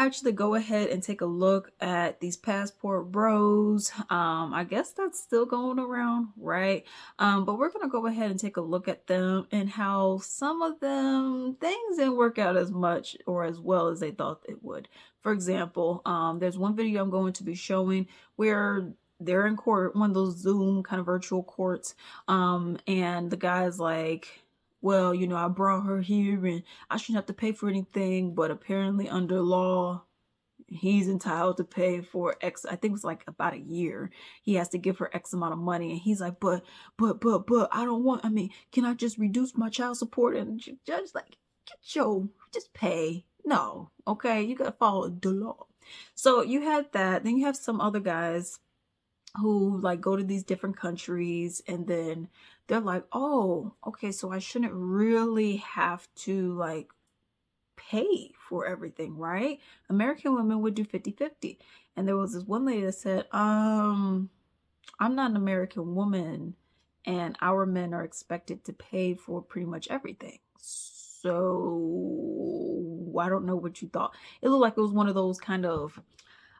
actually go ahead and take a look at these passport bros. I guess that's still going around, right? But we're gonna go ahead and take a look at them and how some of them things didn't work out as much or as well as they thought it would. For example, there's one video I'm going to be showing where they're in court, one of those Zoom kind of virtual courts, and the guy's like, well, I brought her here and I shouldn't have to pay for anything, but apparently under law, he's entitled to pay for X. I think it was like about a year. He has to give her X amount of money. And he's like, but, I don't want, can I just reduce my child support? And the judge's like, just pay. No, okay, you got to follow the law. So you had that. Then you have some other guys who like go to these different countries and then they're like, oh, okay, so I shouldn't really have to like pay for everything, right? American women would do 50-50. And there was this one lady that said, I'm not an American woman and our men are expected to pay for pretty much everything. So I don't know what you thought. It looked like it was one of those kind of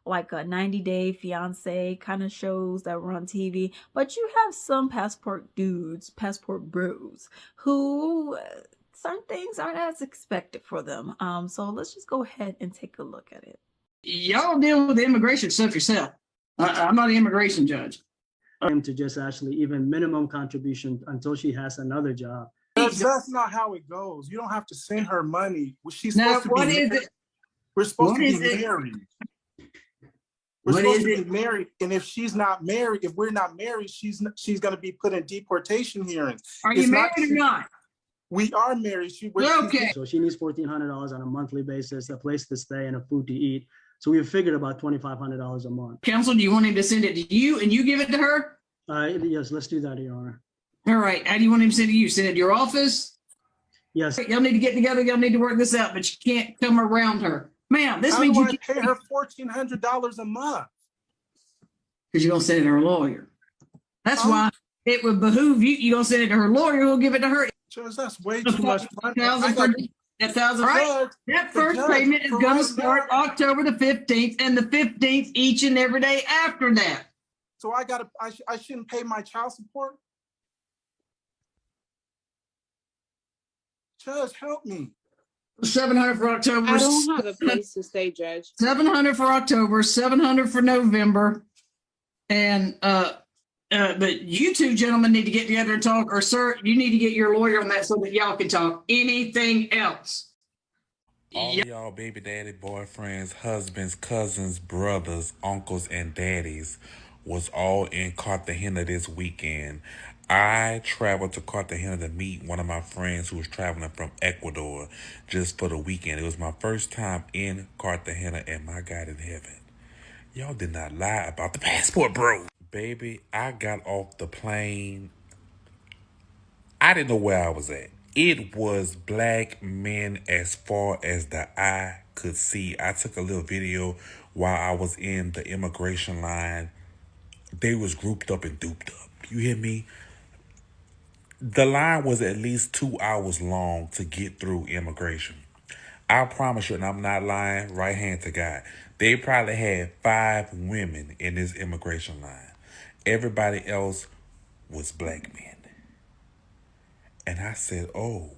like a 90-Day Fiance kind of shows that were on TV. But you have some passport dudes, passport bros, who certain things aren't as expected for them. So let's just go ahead and take a look at it. Y'all deal with the immigration stuff yourself. I'm not an immigration judge. To just actually even minimum contribution until she has another job. That's not how it goes. You don't have to send her money. She's Now, supposed to be married. We're supposed to be married. We're supposed to be married, and if she's not married, if we're not married, she's going to be put in deportation hearings. Are you married or not? We are married. Okay. So she needs $1,400 on a monthly basis, a place to stay, and a food to eat. So we figured about $2,500 a month. Counsel, do you want him to send it to you and you give it to her? Yes, let's do that, Your Honor. All right. How do you want him to send it to you? Send it to your office? Yes. Y'all need to get together. Y'all need to work this out, but you can't come around her. Ma'am, this How means do you I pay her $1,400 a month? Because you're going to send it to her lawyer. That's why it would behoove you. You're going to send it to her lawyer who'll give it to her. Judge, that's way too much money. That first payment is going to start October the 15th and the 15th each and every day after that. So I shouldn't pay my child support? Judge, help me. $700 for October. I don't have a place to stay, Judge. $700 for October, $700 for November, and but you two gentlemen need to get together and talk, or sir, you need to get your lawyer on that so that y'all can talk. Anything else? All of y'all baby daddy, boyfriends, husbands, cousins, brothers, uncles, and daddies was all in Cartagena this weekend. I traveled to Cartagena to meet one of my friends who was traveling from Ecuador just for the weekend. It was my first time in Cartagena, and my God in heaven, y'all did not lie about the passport, bro. Baby, I got off the plane. I didn't know where I was at. It was black men as far as the eye could see. I took a little video while I was in the immigration line. They was grouped up and duped up. You hear me? The line was at least 2 hours long to get through immigration. I promise you, and I'm not lying, right hand to God, they probably had 5 women in this immigration line. Everybody else was black men. And I said, oh,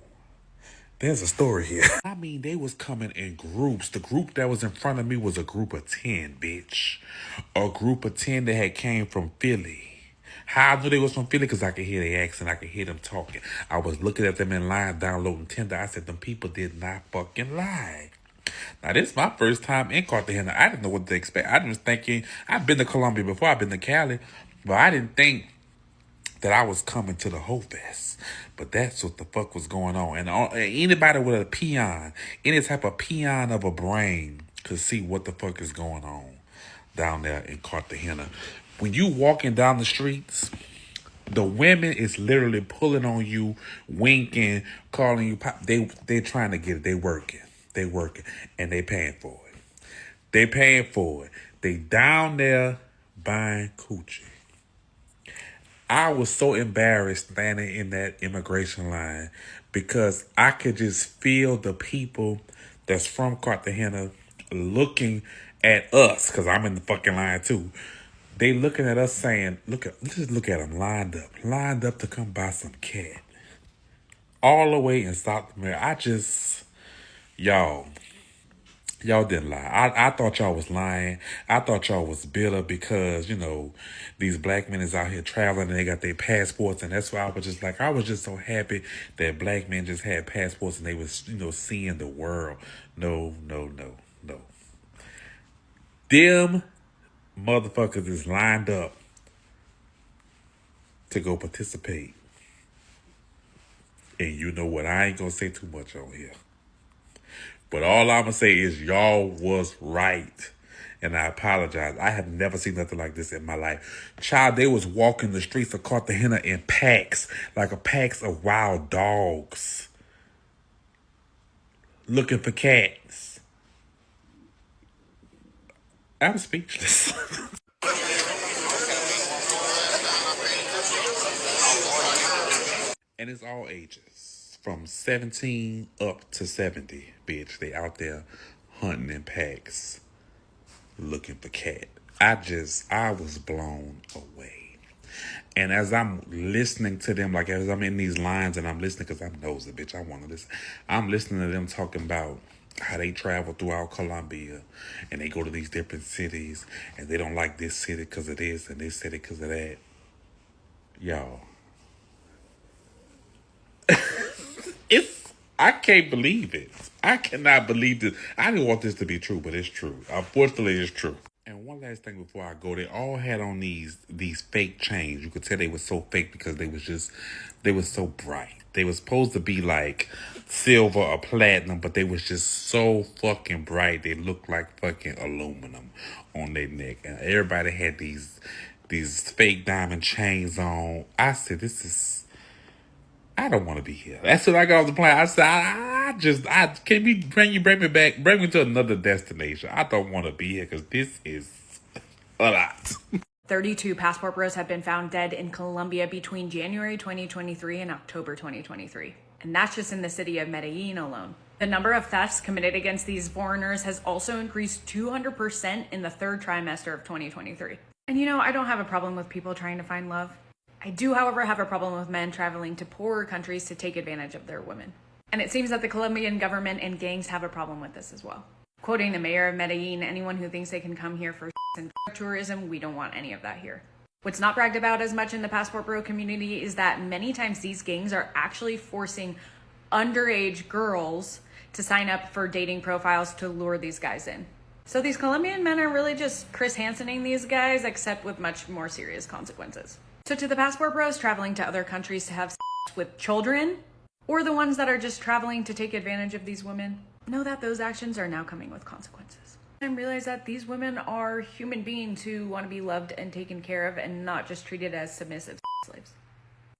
there's a story here. I mean, they was coming in groups. The group that was in front of me was a group of 10, bitch. A group of 10 that had came from Philly. How I knew they was from Philly? Because I could hear their accent. I could hear them talking. I was looking at them in line, downloading Tinder. I said, them people did not fucking lie. Now, this is my first time in Cartagena. I didn't know what to expect. I was thinking, I've been to Colombia before. I've been to Cali. But I didn't think that I was coming to the whole fest. But that's what the fuck was going on. And anybody with a peon, any type of peon of a brain could see what the fuck is going on down there in Cartagena. When you walking down the streets, the women is literally pulling on you, winking, calling you pop. They trying to get it. They working. And they paying for it. They down there buying coochie. I was so embarrassed standing in that immigration line because I could just feel the people that's from Cartagena looking at us, because I'm in the fucking line too. They looking at us saying, just look at them lined up to come buy some cat. All the way in South America. Y'all didn't lie. I thought y'all was lying. I thought y'all was bitter because, these black men is out here traveling and they got their passports. And that's why I was just so happy that black men just had passports and they was, seeing the world. No, no, no, no. Them motherfuckers is lined up to go participate. And you know what? I ain't gonna say too much on here. But all I'm gonna say is y'all was right. And I apologize. I have never seen nothing like this in my life. Child, they was walking the streets of Cartagena in packs, like a packs of wild dogs, looking for cats. I'm speechless. And it's all ages. From 17 up to 70, bitch. They out there hunting in packs, looking for cat. I was blown away. And as I'm listening to them, like as I'm in these lines and I'm listening, because I'm nosy, bitch, I want to listen. I'm listening to them talking about how they travel throughout Colombia and they go to these different cities and they don't like this city because of this and this city because of that. Y'all. I can't believe it. I cannot believe this. I didn't want this to be true, but it's true. Unfortunately, it's true. And one last thing before I go, they all had on these fake chains. You could tell they were so fake because they were so bright. They were supposed to be like silver or platinum, but they was just so fucking bright. They looked like fucking aluminum on their neck. And everybody had these fake diamond chains on. I said, I don't want to be here. That's what I got off the plane. I said, can we bring me back, bring me to another destination. I don't want to be here because this is a lot. 32 passport bros have been found dead in Colombia between January 2023 and October 2023. And that's just in the city of Medellin alone. The number of thefts committed against these foreigners has also increased 200% in the third trimester of 2023. And I don't have a problem with people trying to find love. I do, however, have a problem with men traveling to poorer countries to take advantage of their women. And it seems that the Colombian government and gangs have a problem with this as well. Quoting the mayor of Medellin, anyone who thinks they can come here for and tourism, we don't want any of that here. What's not bragged about as much in the passport bro community is that many times these gangs are actually forcing underage girls to sign up for dating profiles to lure these guys in. So these Colombian men are really just Chris Hansening these guys, except with much more serious consequences. So to the passport bros traveling to other countries to have sex with children, or the ones that are just traveling to take advantage of these women, know that those actions are now coming with consequences. And realize that these women are human beings who want to be loved and taken care of and not just treated as submissive slaves.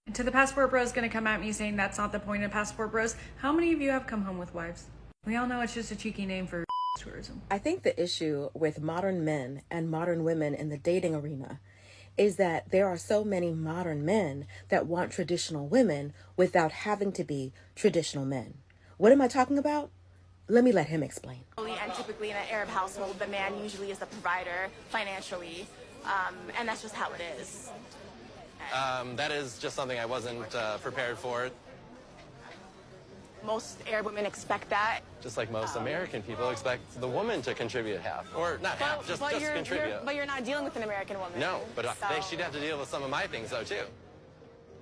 And to the passport bros gonna come at me saying that's not the point of passport bros, how many of you have come home with wives? We all know it's just a cheeky name for tourism. I think the issue with modern men and modern women in the dating arena is that there are so many modern men that want traditional women without having to be traditional men. What am I talking about? Let me let him explain. And typically in an Arab household, the man usually is the provider financially, and that's just how it is. That is just something I wasn't prepared for. Most Arab women expect that. Just like most American people expect the woman to contribute half. Or not half, just contribute. But you're not dealing with an American woman. No, but she'd have to deal with some of my things though too.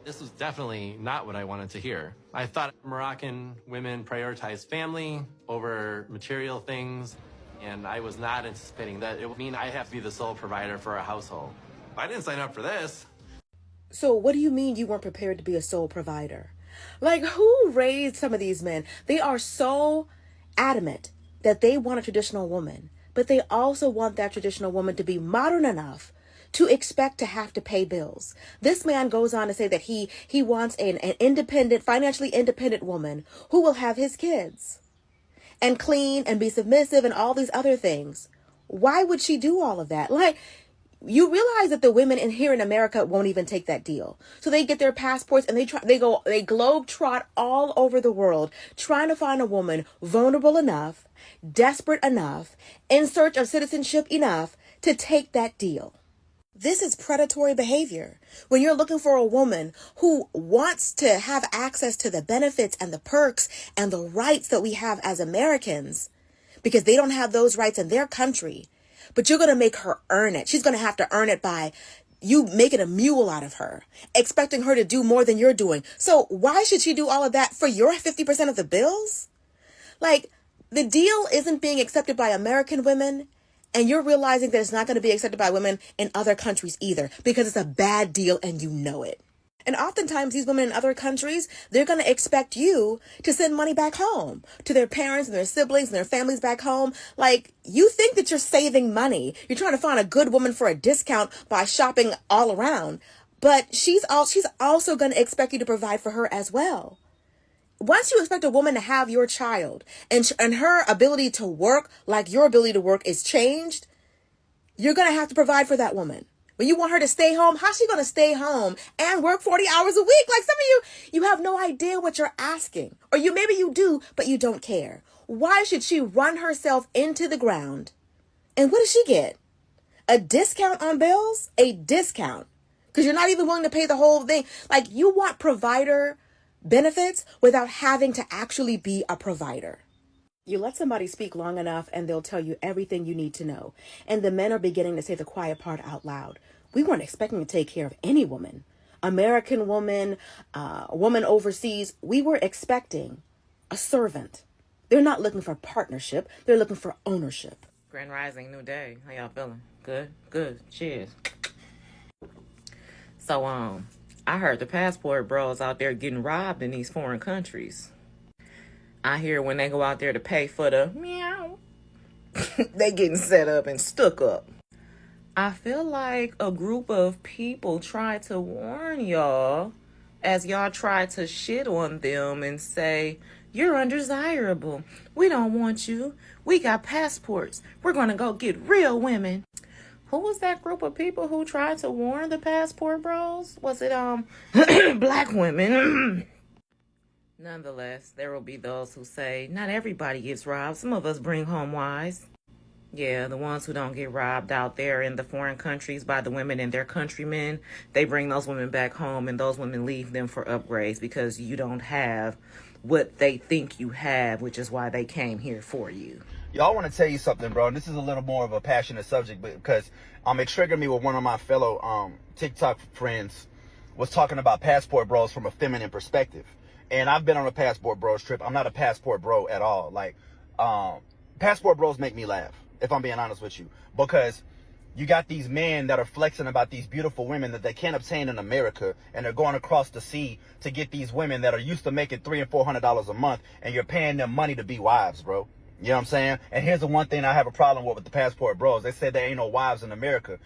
This was definitely not what I wanted to hear. I thought Moroccan women prioritize family over material things, and I was not anticipating that it would mean I have to be the sole provider for a household. I didn't sign up for this. So what do you mean you weren't prepared to be a sole provider? Like, who raised some of these men? They are so adamant that they want a traditional woman, but they also want that traditional woman to be modern enough to expect to have to pay bills. This man goes on to say that he wants an independent, financially independent woman who will have his kids and clean and be submissive and all these other things. Why would she do all of that? Like, you realize that the women in here in America won't even take that deal. So they get their passports and they globe trot all over the world trying to find a woman vulnerable enough, desperate enough, in search of citizenship enough to take that deal. This is predatory behavior. When you're looking for a woman who wants to have access to the benefits and the perks and the rights that we have as Americans, because they don't have those rights in their country, but you're going to make her earn it. She's going to have to earn it by you making a mule out of her, expecting her to do more than you're doing. So why should she do all of that for your 50% of the bills? Like, the deal isn't being accepted by American women, and you're realizing that it's not going to be accepted by women in other countries either, because it's a bad deal and you know it. And oftentimes these women in other countries, they're going to expect you to send money back home to their parents and their siblings and their families back home. Like, you think that you're saving money. You're trying to find a good woman for a discount by shopping all around. But she's also going to expect you to provide for her as well. Once you expect a woman to have your child and her ability to work like your ability to work is changed, you're going to have to provide for that woman. When you want her to stay home, how's she going to stay home and work 40 hours a week? Like, some of you have no idea what you're asking. Or maybe you do, but you don't care. Why should she run herself into the ground? And what does she get? A discount on bills? A discount. Because you're not even willing to pay the whole thing. Like, you want provider benefits without having to actually be a provider. You let somebody speak long enough and they'll tell you everything you need to know. And the men are beginning to say the quiet part out loud. We weren't expecting to take care of any woman. American woman, woman overseas. We were expecting a servant. They're not looking for partnership. They're looking for ownership. Grand Rising, new day. How y'all feeling? Good? Good. Cheers. So, I heard the passport bros out there getting robbed in these foreign countries. I hear when they go out there to pay for the meow, they getting set up and stuck up. I feel like a group of people tried to warn y'all as y'all tried to shit on them and say, you're undesirable. We don't want you. We got passports. We're going to go get real women. Who was that group of people who tried to warn the passport bros? Was it, black women? Nonetheless, there will be those who say, not everybody gets robbed. Some of us bring home wives. Yeah, the ones who don't get robbed out there in the foreign countries by the women and their countrymen, they bring those women back home and those women leave them for upgrades because you don't have what they think you have, which is why they came here for you. Y'all want to tell you something, bro. And this is a little more of a passionate subject because it triggered me with one of my fellow TikTok friends was talking about passport bros from a feminine perspective. And I've been on a passport bros trip. I'm not a passport bro at all. Like, passport bros make me laugh, if I'm being honest with you, because you got these men that are flexing about these beautiful women that they can't obtain in America, and they're going across the sea to get these women that are used to making $300 and $400 a month, and you're paying them money to be wives, bro. You know what I'm saying? And here's the one thing I have a problem with the passport bros. They said there ain't no wives in America.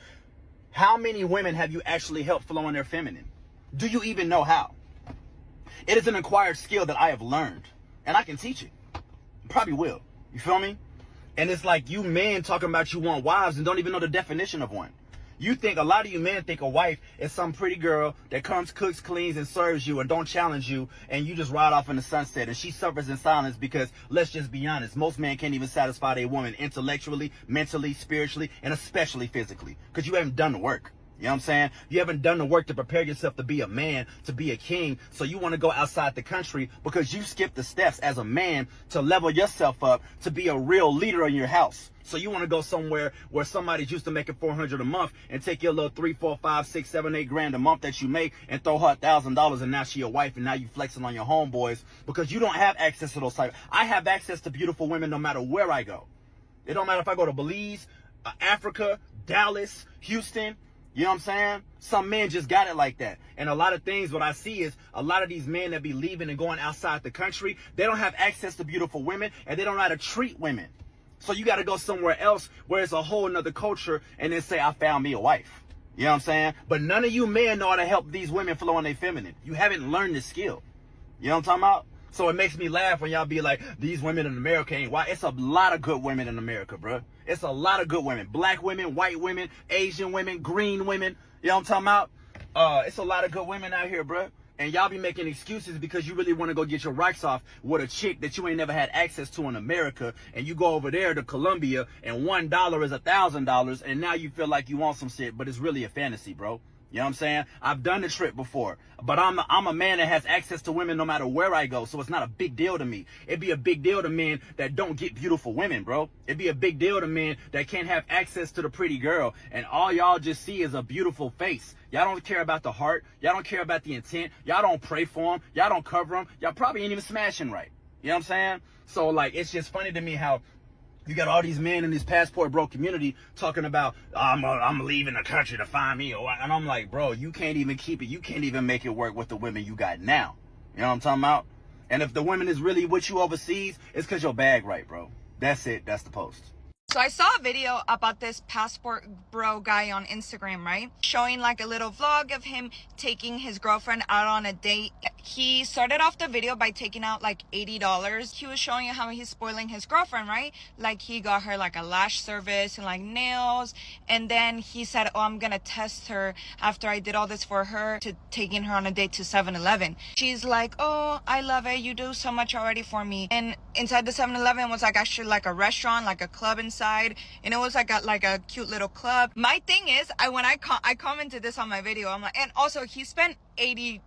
How many women have you actually helped flow in their feminine? Do you even know how? It is an acquired skill that I have learned, and I can teach it. Probably will. You feel me? And it's like you men talking about you want wives and don't even know the definition of one. You think, a lot of you men think a wife is some pretty girl that comes, cooks, cleans, and serves you and don't challenge you, and you just ride off in the sunset, and she suffers in silence because, let's just be honest, most men can't even satisfy their woman intellectually, mentally, spiritually, and especially physically, because you haven't done the work. You know what I'm saying? You haven't done the work to prepare yourself to be a man, to be a king. So you want to go outside the country because you skipped the steps as a man to level yourself up to be a real leader in your house. So you want to go somewhere where somebody's used to making $400 a month and take your little 3, 4, 5, 6, 7, 8 grand a month that you make and throw her $1,000, and now she your wife, and now you flexing on your homeboys because you don't have access to those types. I have access to beautiful women no matter where I go. It don't matter if I go to Belize, Africa, Dallas, Houston. You know what I'm saying? Some men just got it like that. And a lot of things, what I see is a lot of these men that be leaving and going outside the country, they don't have access to beautiful women, and they don't know how to treat women. So you got to go somewhere else where it's a whole nother culture and then say, I found me a wife. You know what I'm saying? But none of you men know how to help these women flow in their feminine. You haven't learned the skill. You know what I'm talking about? So it makes me laugh when y'all be like, these women in America ain't why. It's a lot of good women in America, bro. It's a lot of good women. Black women, white women, Asian women, green women. You know what I'm talking about? It's a lot of good women out here, bro. And y'all be making excuses because you really want to go get your rocks off with a chick that you ain't never had access to in America. And you go over there to Colombia and $1 is $1,000. And now you feel like you want some shit, but it's really a fantasy, bro. You know what I'm saying? I've done the trip before, but I'm a man that has access to women no matter where I go, so it's not a big deal to me. It'd be a big deal to men that don't get beautiful women, bro. It'd be a big deal to men that can't have access to the pretty girl, and all y'all just see is a beautiful face. Y'all don't care about the heart. Y'all don't care about the intent. Y'all don't pray for them. Y'all don't cover them. Y'all probably ain't even smashing right. You know what I'm saying? So, like, it's just funny to me how you got all these men in this passport bro community talking about, I'm leaving the country to find me. And I'm like, bro, you can't even keep it. You can't even make it work with the women you got now. You know what I'm talking about? And if the women is really with you overseas, it's because your bag right, bro. That's it. That's the post. So I saw a video about this passport bro guy on Instagram, right? Showing like a little vlog of him taking his girlfriend out on a date. He started off the video by taking out like $80. He was showing how he's spoiling his girlfriend, right? Like he got her like a lash service and like nails. And then he said, oh, I'm gonna test her after I did all this for her, to taking her on a date to 7-Eleven. She's like, oh, I love it. You do so much already for me. And inside the 7-Eleven was like actually like a restaurant, like a club inside. And it was like a cute little club. My thing is, I commented this on my video. I'm like, and also he spent $80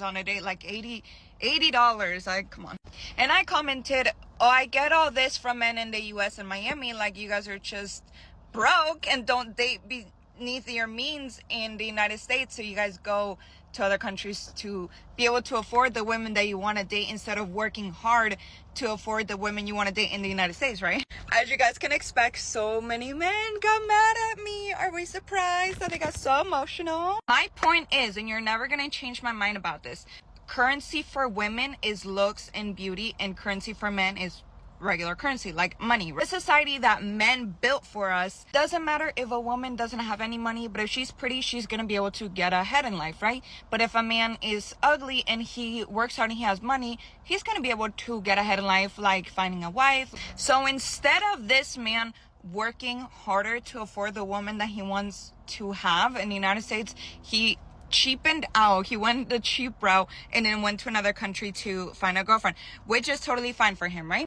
on a date, like $80. Like, come on. And I commented, oh, I get all this from men in the US and Miami. Like, you guys are just broke and don't date beneath your means in the United States. So you guys go to other countries to be able to afford the women that you want to date instead of working hard to afford the women you want to date in the United States, right? As you guys can expect, so many men got mad at me. Are we surprised that they got so emotional? My point is, and you're never going to change my mind about this, currency for women is looks and beauty, and currency for men is regular currency, like money. The society that men built for us, doesn't matter if a woman doesn't have any money, but if she's pretty, she's gonna be able to get ahead in life, right? But if a man is ugly and he works hard and he has money, he's gonna be able to get ahead in life, like finding a wife. So instead of this man working harder to afford the woman that he wants to have in the United States, he cheapened out. He went the cheap route and then went to another country to find a girlfriend, which is totally fine for him, right?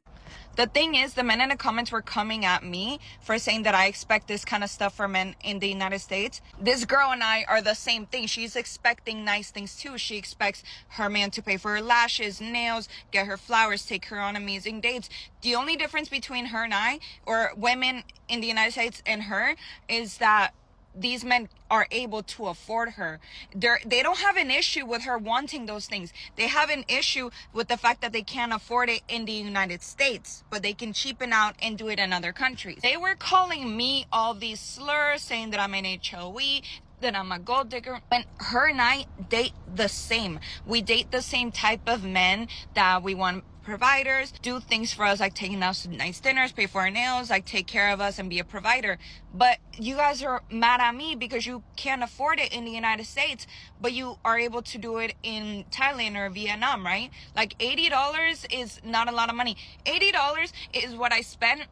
The thing is, the men in the comments were coming at me for saying that I expect this kind of stuff for men in the United States. This girl and I are the same thing. She's expecting nice things too. She expects her man to pay for her lashes, nails, get her flowers, take her on amazing dates. The only difference between her and I, or women in the United States and her, is that these men are able to afford her. They don't have an issue with her wanting those things. They have an issue with the fact that they can't afford it in the United States, but they can cheapen out and do it in other countries. They were calling me all these slurs, saying that I'm an HOE, that I'm a gold digger. And her and I date the same. We date the same type of men that we want providers, do things for us, like taking us to nice dinners, pay for our nails, like take care of us and be a provider. But you guys are mad at me because you can't afford it in the United States, but you are able to do it in Thailand or Vietnam, right? Like $80 is not a lot of money. $80 is what I spent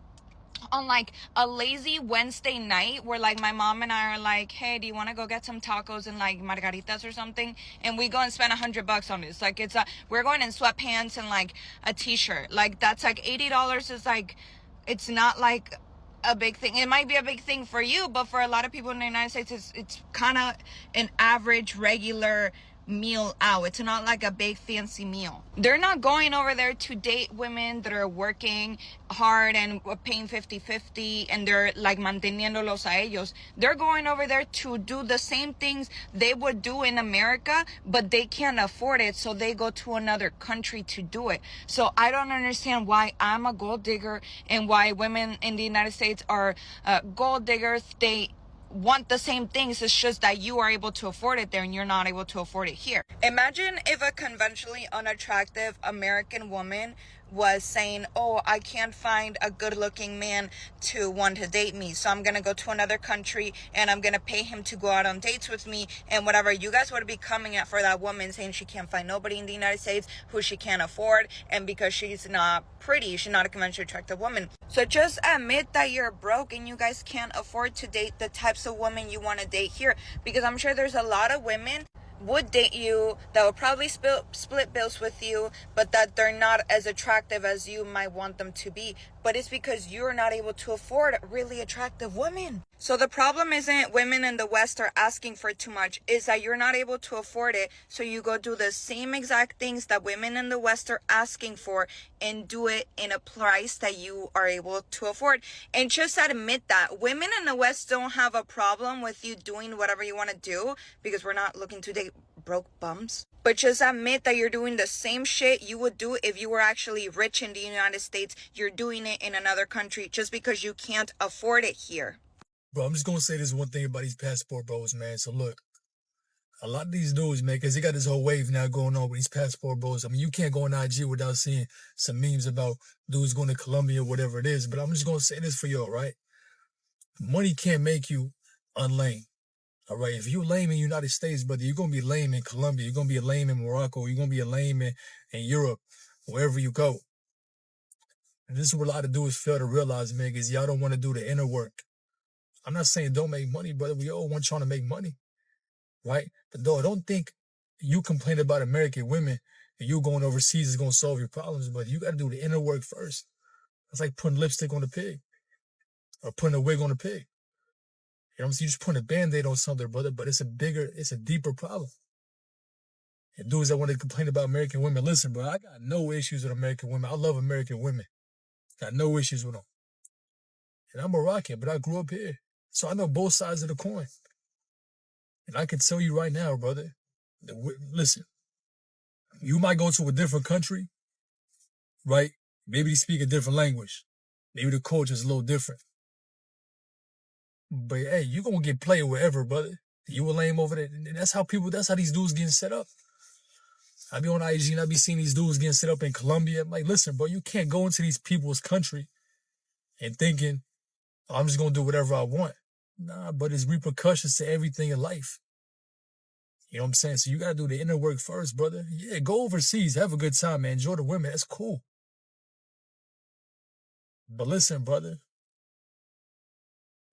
on like a lazy Wednesday night where like my mom and I are like, hey, do you want to go get some tacos and like margaritas or something? And we go and spend $100 on this. Like we're going in sweatpants and like a t-shirt. Like that's like $80 is like, it's not like a big thing. It might be a big thing for you, but for a lot of people in the United States, it's kind of an average, regular meal out. It's not like a big fancy meal. They're not going over there to date women that are working hard and paying 50-50 and they're like manteniéndolos a ellos. They're going over there to do the same things they would do in America, but they can't afford it, so they go to another country to do it. So I don't understand why I'm a gold digger and why women in the United States are gold diggers. They want the same things. It's just that you are able to afford it there and you're not able to afford it here. Imagine if a conventionally unattractive American woman was saying, oh, I can't find a good looking man to want to date me, so I'm gonna go to another country and I'm gonna pay him to go out on dates with me and whatever. You guys would be coming at for that woman saying she can't find nobody in the United States who she can't afford, and because she's not pretty, she's not a conventionally attractive woman. So just admit that you're broke and you guys can't afford to date the types of women you want to date here, because I'm sure there's a lot of women would date you that would probably split bills with you, but that they're not as attractive as you might want them to be. But it's because you're not able to afford really attractive women. So the problem isn't women in the West are asking for too much, is that you're not able to afford it. So you go do the same exact things that women in the West are asking for and do it in a price that you are able to afford. And just admit that women in the West don't have a problem with you doing whatever you want to do, because we're not looking to date broke bums. But just admit that you're doing the same shit you would do if you were actually rich in the United States. You're doing it in another country just because you can't afford it here. Bro, I'm just gonna say this one thing about these passport bros, man. So look, a lot of these dudes, man, because they got this whole wave now going on with these passport bros. I mean, you can't go on IG without seeing some memes about dudes going to Colombia, whatever it is. But I'm just gonna say this for y'all, right? Money can't make you unlame. All right, if you lame in the United States, brother, you're going to be lame in Colombia. You're going to be a lame in Morocco. You're going to be a lame in Europe, wherever you go. And this is what a lot of dudes fail to realize, man, is y'all don't want to do the inner work. I'm not saying don't make money, brother. We all want trying to make money, right? But though, don't think you complain about American women and you going overseas is going to solve your problems, but you got to do the inner work first. It's like putting lipstick on a pig or putting a wig on a pig. You know what I'm saying? You just putting a Band-Aid on something, brother, but it's a deeper problem. And dudes that want to complain about American women, listen, bro, I got no issues with American women. I love American women. Got no issues with them. And I'm Moroccan, but I grew up here. So I know both sides of the coin. And I can tell you right now, brother, listen, you might go to a different country, right? Maybe they speak a different language. Maybe the culture is a little different. But hey, you gonna get played wherever, brother. You a lame over there. And that's how these dudes getting set up. I be on IG and I be seeing these dudes getting set up in Colombia. I'm like, listen, bro, you can't go into these people's country and thinking, oh, I'm just gonna do whatever I want. Nah, but there's repercussions to everything in life. You know what I'm saying? So you gotta do the inner work first, brother. Yeah, go overseas, have a good time, man. Enjoy the women. That's cool. But listen, brother,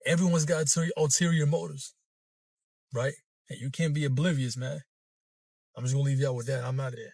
everyone's got ulterior motives, right? And you can't be oblivious, man. I'm just gonna leave y'all with that. I'm out of there.